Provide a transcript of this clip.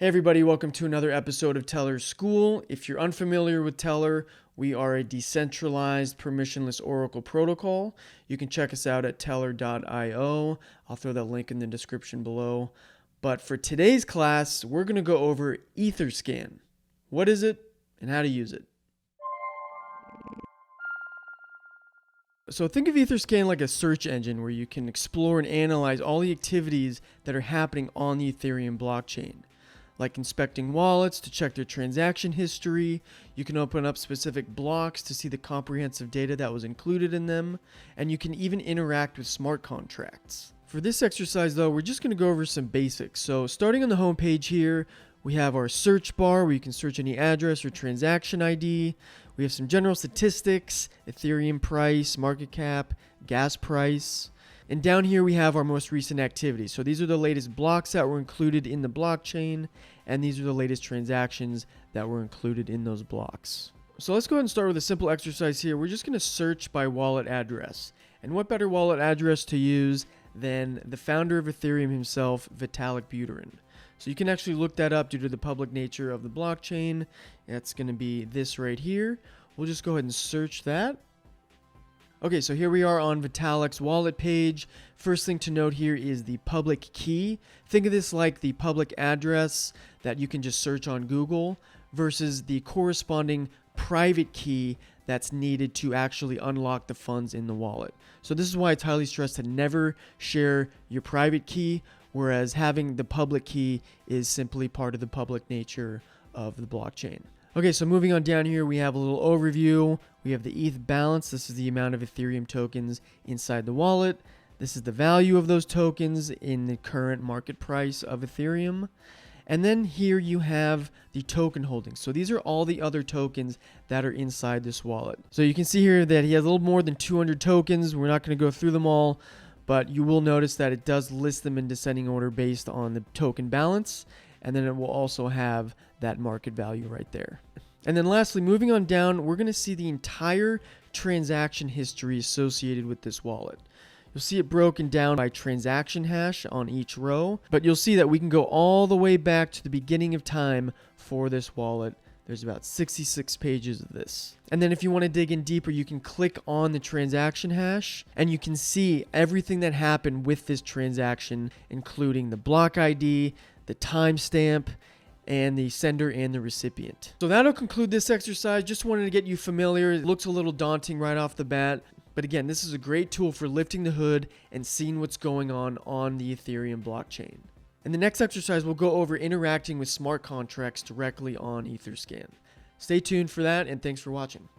Hey everybody, welcome to another episode of Tellor School. If you're unfamiliar with Tellor, we are a decentralized permissionless Oracle protocol. You can check us out at tellor.io. I'll throw that link in the description below. But for today's class, we're going to go over Etherscan. What is it and how to use it? So think of Etherscan like a search engine where you can explore and analyze all the activities that are happening on the Ethereum blockchain. Like inspecting wallets to check their transaction history. You can open up specific blocks to see the comprehensive data that was included in them. And you can even interact with smart contracts. For this exercise though, we're just going to go over some basics. So starting on the home page here, we have our search bar where you can search any address or transaction ID. We have some general statistics, Ethereum price, market cap, gas price. And down here we have our most recent activities. So these are the latest blocks that were included in the blockchain, and these are the latest transactions that were included in those blocks. So let's go ahead and start with a simple exercise here. We're just going to search by wallet address. And what better wallet address to use than the founder of Ethereum himself, Vitalik Buterin. So you can actually look that up due to the public nature of the blockchain. That's going to be this right here. We'll just go ahead and search that. Okay, so here we are on Vitalik's wallet page. First thing to note here is the public key. Think of this like the public address that you can just search on Google versus the corresponding private key that's needed to actually unlock the funds in the wallet. So this is why it's highly stressed to never share your private key, whereas having the public key is simply part of the public nature of the blockchain. Okay, so moving on down here, we have a little overview. We have the ETH balance. This is the amount of Ethereum tokens inside the wallet. This is the value of those tokens in the current market price of Ethereum. And then here you have the token holdings. So these are all the other tokens that are inside this wallet. So you can see here that he has a little more than 200 tokens. We're not going to go through them all, but you will notice that it does list them in descending order based on the token balance. And then it will also have that market value right there. And then lastly, moving on down, we're going to see the entire transaction history associated with this wallet. You'll see it broken down by transaction hash on each row, but you'll see that we can go all the way back to the beginning of time for this wallet. There's about 66 pages of this. And then if you want to dig in deeper, you can click on the transaction hash and you can see everything that happened with this transaction, including the block ID, the timestamp, and the sender and the recipient. So that'll conclude this exercise. Just wanted to get you familiar. It looks a little daunting right off the bat, but again, this is a great tool for lifting the hood and seeing what's going on the Ethereum blockchain. In the next exercise, we'll go over interacting with smart contracts directly on Etherscan. Stay tuned for that, and thanks for watching.